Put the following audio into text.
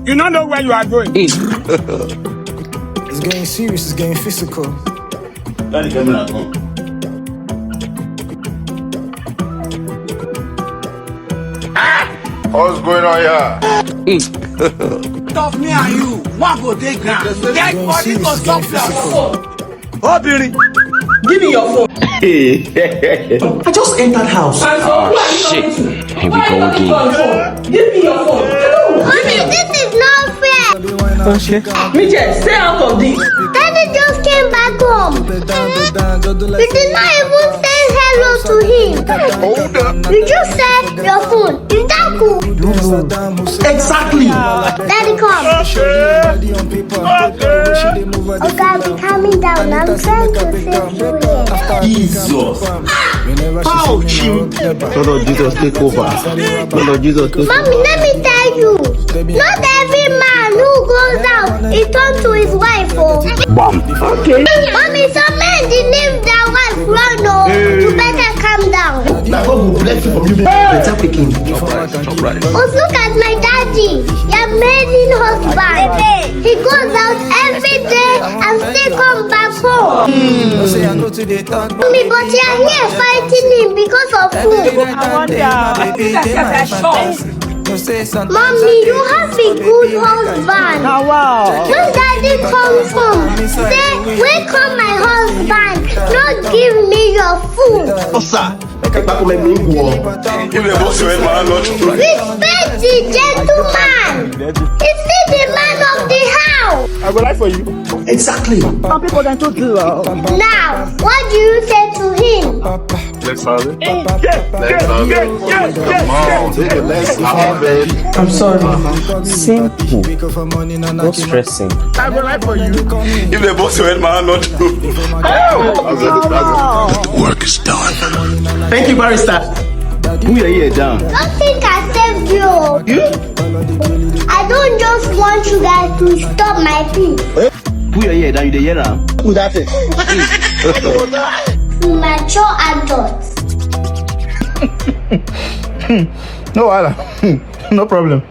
You don't know where you are going. It's getting serious, it's getting physical. Daddy, come here, come. What's going on here? Stop me and you. One go take ground. Get body to stop your phone. Oh, Billy, give me your phone. I just entered house. shit. Here we go again. Give me your phone. Mommy, this is not fair. Okay. Michelle, stay out of this. Daddy just came back home. You did not even say hello to him. Hold up. You just said your phone. Is that cool? Exactly. Daddy, come. Okay, be calming down. I'm trying to save you here. Jesus. Ouch. Lord Jesus, take over. Lord Jesus, take over. Mommy, let me tell you. Not every man who goes out is turns to his wife. Oh. Bam. Okay. Mommy, some men they leave their wife run. Oh. You better calm down. Now God will bless you from you. Better picking. Right. Oh, look at my daddy. Your amazing husband. He goes out every day and still come back home. Mommy, but you are here fighting him because of food. Mommy, you have a good husband. When daddy comes home, say, welcome my husband. Not give me your food. Give me a boss when man not true. Respect the gentleman. He's still the man of the house. I will lie for you. Exactly. Now, what do you say to him? Let's have it. Let's have it. Come on, let's have it. I'm sorry. Simple. No stressing. I will lie for you. Give me a boss when man not true. Work is done. Thank you, barrister. Move your ear down. Don't think I saved you. I don't just want you guys to stop my peace. Put your ear down. You the hear now. Who that is? Mature adults. No, Allah. No problem.